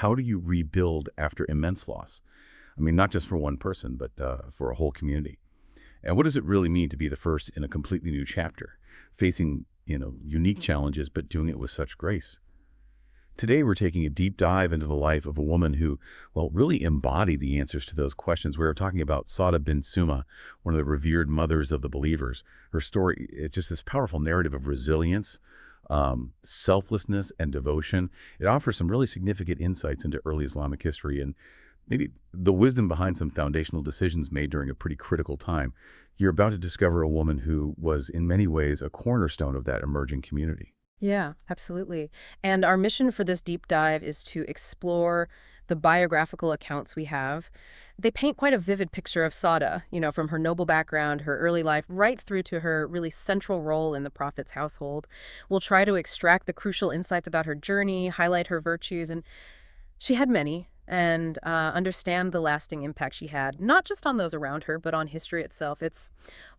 how do you rebuild after immense loss? I mean, not just for one person, but for a whole community. And what does it really mean to be the first in a completely new chapter, facing, unique challenges, but doing it with such grace? Today, we're taking a deep dive into the life of a woman who, really embodied the answers to those questions. We're talking about Sawda bint Zum'ah, one of the revered mothers of the believers. Her story, it's just this powerful narrative of resilience, selflessness, and devotion. It offers some really significant insights into early Islamic history and maybe the wisdom behind some foundational decisions made during a pretty critical time. You're about to discover a woman who was, in many ways, a cornerstone of that emerging community. Yeah, absolutely. And our mission for this deep dive is to explore the biographical accounts we have. They paint quite a vivid picture of Sawda, from her noble background, her early life, right through to her really central role in the Prophet's household. We'll try to extract the crucial insights about her journey, highlight her virtues, and she had many, and understand the lasting impact she had, not just on those around her, but on history itself. It's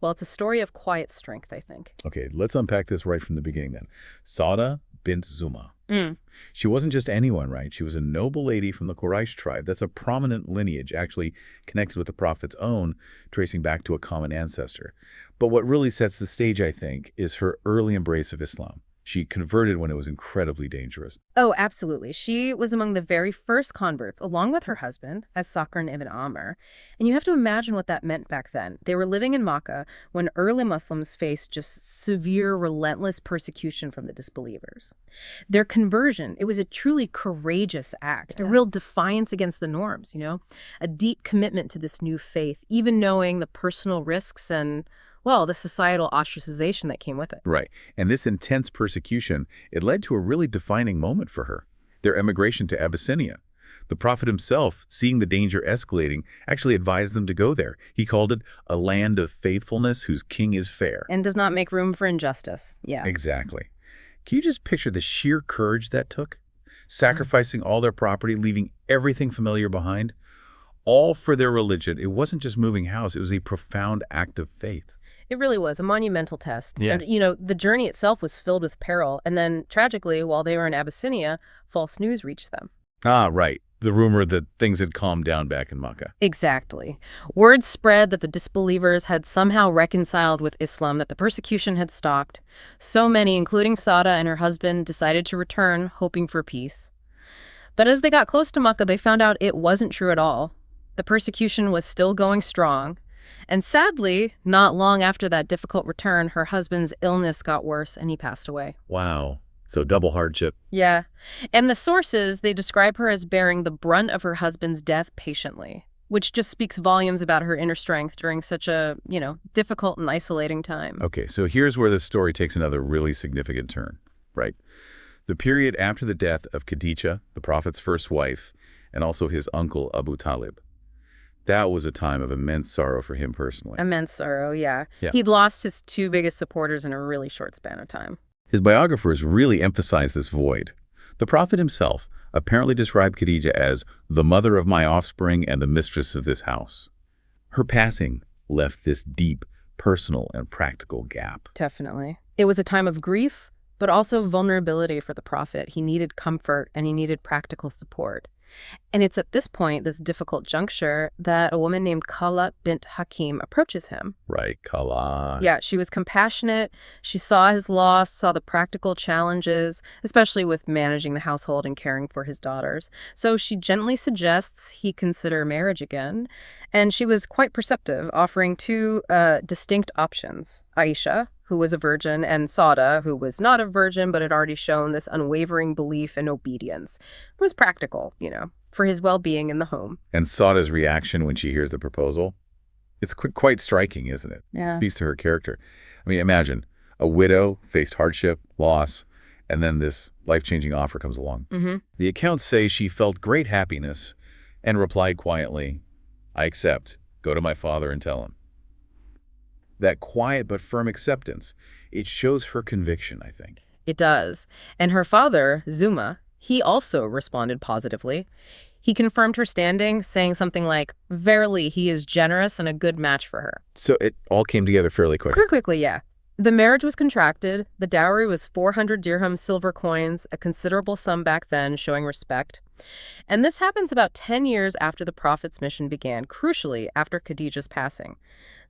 a story of quiet strength, I think. Okay, let's unpack this right from the beginning then. Sawda bint Zum'ah. Mm. She wasn't just anyone, right? She was a noble lady from the Quraysh tribe. That's a prominent lineage, actually connected with the Prophet's own, tracing back to a common ancestor. But what really sets the stage, I think, is her early embrace of Islam. She converted when it was incredibly dangerous. Oh, absolutely. She was among the very first converts, along with her husband, as Sakran ibn Amr. And you have to imagine what that meant back then. They were living in Makkah when early Muslims faced just severe, relentless persecution from the disbelievers. Their conversion, it was a truly courageous act, a real defiance against the norms, a deep commitment to this new faith, even knowing the personal risks and the societal ostracization that came with it. Right. And this intense persecution, it led to a really defining moment for her, their emigration to Abyssinia. The Prophet himself, seeing the danger escalating, actually advised them to go there. He called it a land of faithfulness whose king is fair. And does not make room for injustice. Yeah. Exactly. Can you just picture the sheer courage that took? Sacrificing all their property, leaving everything familiar behind, all for their religion. It wasn't just moving house. It was a profound act of faith. It really was a monumental test. Yeah. And, the journey itself was filled with peril. And then, tragically, while they were in Abyssinia, false news reached them. Ah, right. The rumor that things had calmed down back in Makkah. Exactly. Word spread that the disbelievers had somehow reconciled with Islam, that the persecution had stopped. So many, including Sawda and her husband, decided to return, hoping for peace. But as they got close to Makkah, they found out it wasn't true at all. The persecution was still going strong. And sadly, not long after that difficult return, her husband's illness got worse and he passed away. Wow. So double hardship. Yeah. And the sources, they describe her as bearing the brunt of her husband's death patiently, which just speaks volumes about her inner strength during such a, difficult and isolating time. Okay, so here's where the story takes another really significant turn, right? The period after the death of Khadijah, the Prophet's first wife, and also his uncle Abu Talib. That was a time of immense sorrow for him personally. Immense sorrow, yeah. He'd lost his two biggest supporters in a really short span of time. His biographers really emphasize this void. The Prophet himself apparently described Khadijah as the mother of my offspring and the mistress of this house. Her passing left this deep, personal and practical gap. Definitely. It was a time of grief, but also vulnerability for the Prophet. He needed comfort and he needed practical support. And it's at this point, this difficult juncture, that a woman named Khala bint Hakim approaches him. Right, Khala. Yeah, she was compassionate. She saw his loss, saw the practical challenges, especially with managing the household and caring for his daughters. So she gently suggests he consider marriage again. And she was quite perceptive, offering two distinct options. Aisha, who was a virgin, and Sawda, who was not a virgin but had already shown this unwavering belief and obedience. It was practical, for his well-being in the home. And Sawda's reaction when she hears the proposal, it's quite striking, isn't it? Yeah. It speaks to her character. I mean, imagine a widow faced hardship, loss, and then this life-changing offer comes along. Mm-hmm. The accounts say she felt great happiness and replied quietly, I accept. Go to my father and tell him. That quiet but firm acceptance, it shows her conviction, I think. It does. And her father, Zum'ah, he also responded positively. He confirmed her standing, saying something like, verily, he is generous and a good match for her. So it all came together fairly quickly. Pretty quickly, yeah. The marriage was contracted. The dowry was 400 dirham silver coins, a considerable sum back then, showing respect. And this happens about 10 years after the Prophet's mission began, crucially after Khadijah's passing.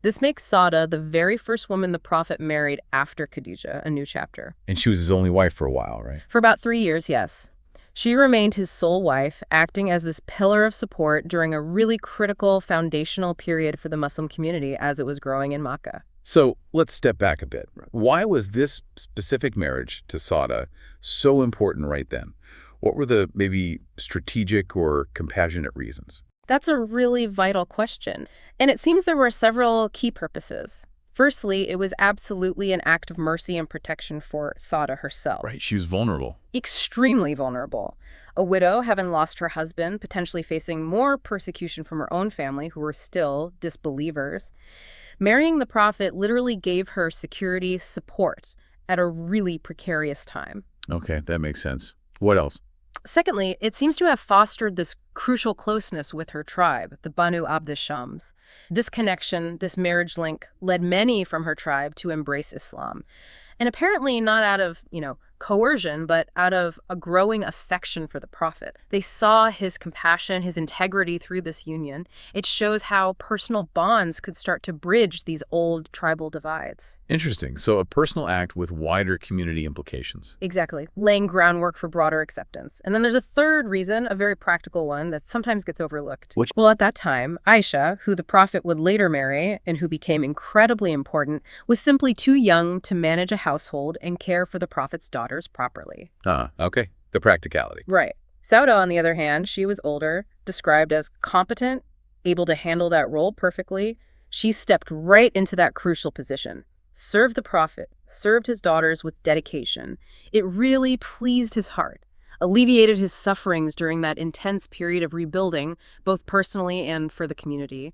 This makes Sawda the very first woman the Prophet married after Khadijah, a new chapter. And she was his only wife for a while, right? For about 3 years, yes. She remained his sole wife, acting as this pillar of support during a really critical, foundational period for the Muslim community as it was growing in Makkah. So let's step back a bit. Why was this specific marriage to Sawda so important right then? What were the maybe strategic or compassionate reasons? That's a really vital question. And it seems there were several key purposes. Firstly, it was absolutely an act of mercy and protection for Sawda herself. Right, she was vulnerable. Extremely vulnerable. A widow, having lost her husband, potentially facing more persecution from her own family, who were still disbelievers. Marrying the Prophet literally gave her security, support at a really precarious time. Okay, that makes sense. What else? Secondly, it seems to have fostered this crucial closeness with her tribe, the Banu Abd Shams. This connection, this marriage link, led many from her tribe to embrace Islam. And apparently not out of, coercion, but out of a growing affection for the Prophet. They saw his compassion, his integrity through this union. It shows how personal bonds could start to bridge these old tribal divides. Interesting. So a personal act with wider community implications. Exactly. Laying groundwork for broader acceptance. And then there's a third reason, a very practical one, that sometimes gets overlooked. Which? Well, at that time, Aisha, who the Prophet would later marry and who became incredibly important, was simply too young to manage a household and care for the Prophet's daughters properly. Okay. The practicality. Right. Sawda, on the other hand, she was older, described as competent, able to handle that role perfectly. She stepped right into that crucial position, served the Prophet, served his daughters with dedication. It really pleased his heart, alleviated his sufferings during that intense period of rebuilding, both personally and for the community.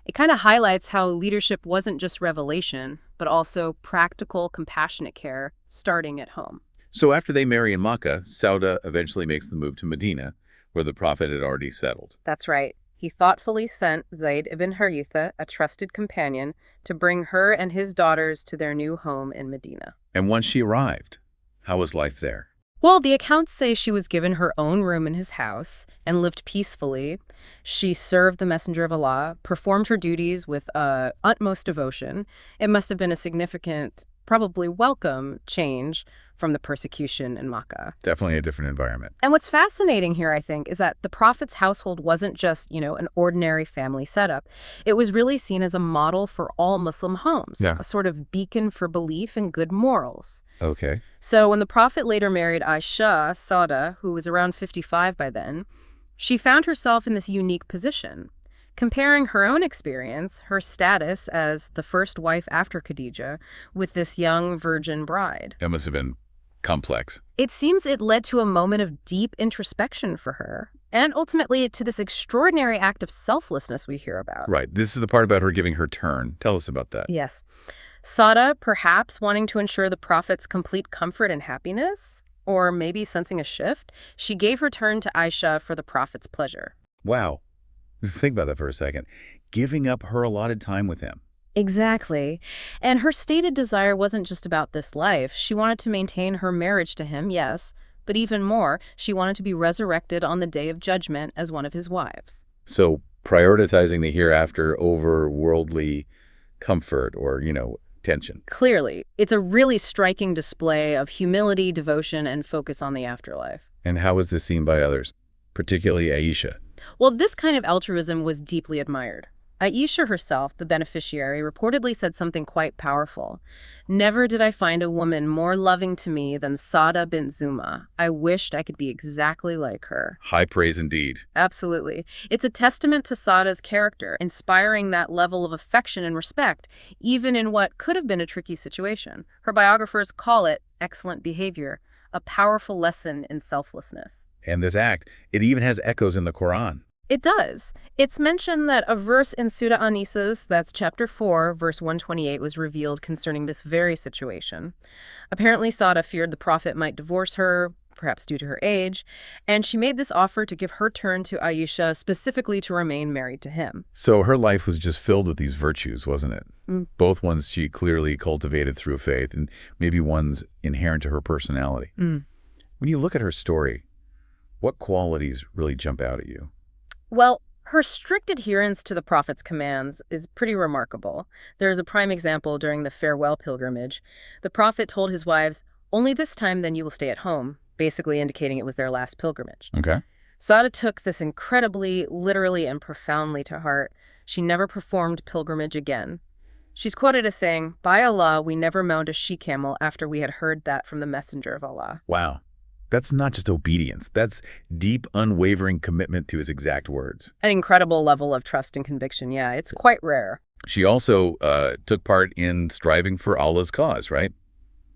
It kind of highlights how leadership wasn't just revelation, but also practical, compassionate care starting at home. So after they marry in Makkah, Sawda eventually makes the move to Medina, where the Prophet had already settled. That's right. He thoughtfully sent Zayd ibn Haritha, a trusted companion, to bring her and his daughters to their new home in Medina. And once she arrived, how was life there? Well, the accounts say she was given her own room in his house and lived peacefully. She served the Messenger of Allah, performed her duties with utmost devotion. It must have been a significant, probably welcome change from the persecution in Makkah. Definitely a different environment. And what's fascinating here, I think, is that the Prophet's household wasn't just, an ordinary family setup. It was really seen as a model for all Muslim homes, a sort of beacon for belief and good morals. Okay. So when the Prophet later married Aisha, Sawda, who was around 55 by then, she found herself in this unique position. Comparing her own experience, her status as the first wife after Khadijah, with this young virgin bride. That must have been complex. It seems it led to a moment of deep introspection for her, and ultimately to this extraordinary act of selflessness we hear about. Right. This is the part about her giving her turn. Tell us about that. Yes. Sawda, perhaps wanting to ensure the Prophet's complete comfort and happiness, or maybe sensing a shift, she gave her turn to Aisha for the Prophet's pleasure. Wow. Think about that for a second. Giving up her allotted time with him. Exactly. And her stated desire wasn't just about this life. She wanted to maintain her marriage to him, yes, but even more, she wanted to be resurrected on the day of judgment as one of his wives. So prioritizing the hereafter over worldly comfort or, tension. Clearly, it's a really striking display of humility, devotion, and focus on the afterlife. And how was this seen by others, particularly Aisha? Well, this kind of altruism was deeply admired. Aisha herself, the beneficiary, reportedly said something quite powerful. "Never did I find a woman more loving to me than Sawda bint Zum'ah. I wished I could be exactly like her." High praise indeed. Absolutely. It's a testament to Sawda's character, inspiring that level of affection and respect, even in what could have been a tricky situation. Her biographers call it excellent behavior, a powerful lesson in selflessness. And this act, it even has echoes in the Quran. It does. It's mentioned that a verse in Surah An-Nisa, that's chapter 4, verse 128, was revealed concerning this very situation. Apparently, Sawda feared the Prophet might divorce her, perhaps due to her age, and she made this offer to give her turn to Aisha specifically to remain married to him. So her life was just filled with these virtues, wasn't it? Mm. Both ones she clearly cultivated through faith, and maybe ones inherent to her personality. Mm. When you look at her story, what qualities really jump out at you? Well, her strict adherence to the Prophet's commands is pretty remarkable. There is a prime example during the farewell pilgrimage. The Prophet told his wives, "Only this time then you will stay at home," basically indicating it was their last pilgrimage. Okay. Sawda took this incredibly, literally, and profoundly to heart. She never performed pilgrimage again. She's quoted as saying, "By Allah, we never mount a she-camel after we had heard that from the Messenger of Allah." Wow. That's not just obedience. That's deep, unwavering commitment to his exact words. An incredible level of trust and conviction, yeah. It's quite rare. She also took part in striving for Allah's cause, right?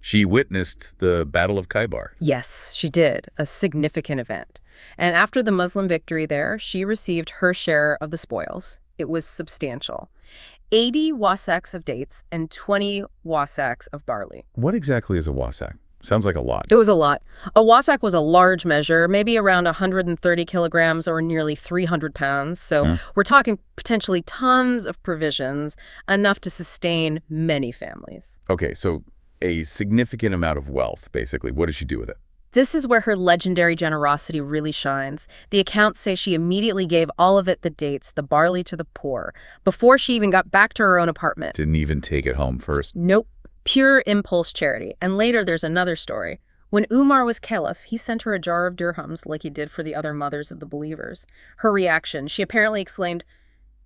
She witnessed the Battle of Khaybar. Yes, she did. A significant event. And after the Muslim victory there, she received her share of the spoils. It was substantial. 80 wasaks of dates and 20 wasaks of barley. What exactly is a wasak? Sounds like a lot. It was a lot. A wasak was a large measure, maybe around 130 kilograms or nearly 300 pounds. So we're talking potentially tons of provisions, enough to sustain many families. Okay, so a significant amount of wealth, basically. What does she do with it? This is where her legendary generosity really shines. The accounts say she immediately gave all of it, the dates, the barley, to the poor, before she even got back to her own apartment. Didn't even take it home first. Nope. Pure impulse charity. And later there's another story. When Umar was caliph, he sent her a jar of dirhams like he did for the other mothers of the believers. Her reaction, she apparently exclaimed,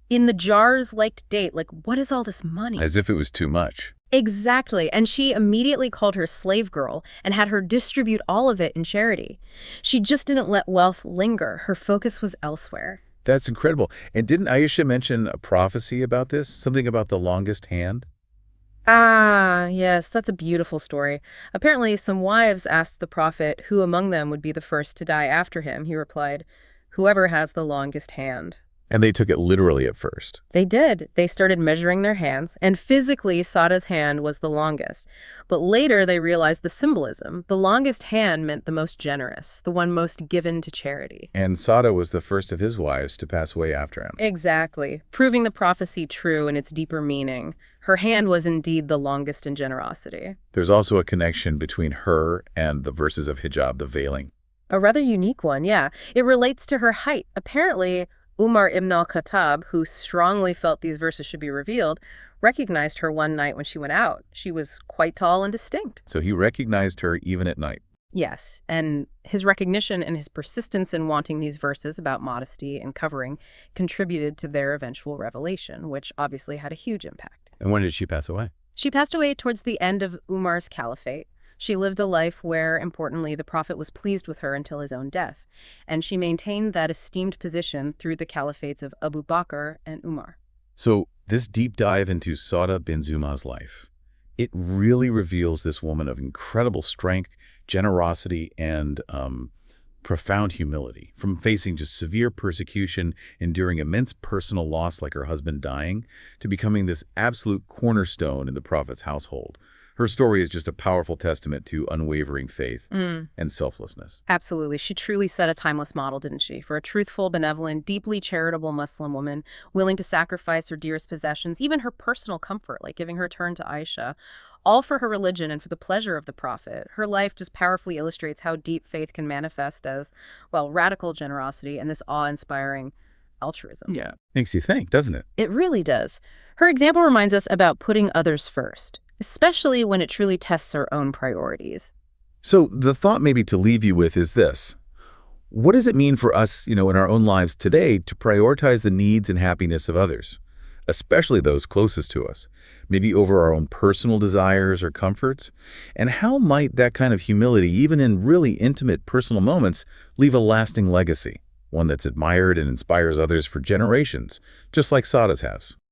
"In the jar's liked date, like, what is all this money?" As if it was too much. Exactly. And she immediately called her slave girl and had her distribute all of it in charity. She just didn't let wealth linger. Her focus was elsewhere. That's incredible. And didn't Aisha mention a prophecy about this? Something about the longest hand? Ah, yes, that's a beautiful story. Apparently, some wives asked the Prophet who among them would be the first to die after him. He replied, "Whoever has the longest hand." And they took it literally at first. They did. They started measuring their hands, and physically, Sawda's hand was the longest. But later, they realized the symbolism. The longest hand meant the most generous, the one most given to charity. And Sawda was the first of his wives to pass away after him. Exactly, proving the prophecy true in its deeper meaning. Her hand was indeed the longest in generosity. There's also a connection between her and the verses of hijab, the veiling. A rather unique one, yeah. It relates to her height. Apparently, Umar ibn al-Khattab, who strongly felt these verses should be revealed, recognized her one night when she went out. She was quite tall and distinct. So he recognized her even at night. Yes, and his recognition and his persistence in wanting these verses about modesty and covering contributed to their eventual revelation, which obviously had a huge impact. And when did she pass away? She passed away towards the end of Umar's caliphate. She lived a life where, importantly, the Prophet was pleased with her until his own death, and she maintained that esteemed position through the caliphates of Abu Bakr and Umar. So this deep dive into Sawda bin Zum'ah's life, it really reveals this woman of incredible strength, generosity, and profound humility. From facing just severe persecution, enduring immense personal loss like her husband dying, to becoming this absolute cornerstone in the Prophet's household. Her story is just a powerful testament to unwavering faith and selflessness. Absolutely. She truly set a timeless model, didn't she? For a truthful, benevolent, deeply charitable Muslim woman willing to sacrifice her dearest possessions, even her personal comfort, like giving her turn to Aisha, all for her religion and for the pleasure of the Prophet. Her life just powerfully illustrates how deep faith can manifest as, well, radical generosity and this awe-inspiring altruism. Yeah. Makes you think, doesn't it? It really does. Her example reminds us about putting others first, especially when it truly tests our own priorities. So the thought maybe to leave you with is this. What does it mean for us, in our own lives today to prioritize the needs and happiness of others, especially those closest to us, maybe over our own personal desires or comforts? And how might that kind of humility, even in really intimate personal moments, leave a lasting legacy, one that's admired and inspires others for generations, just like Sawda's has?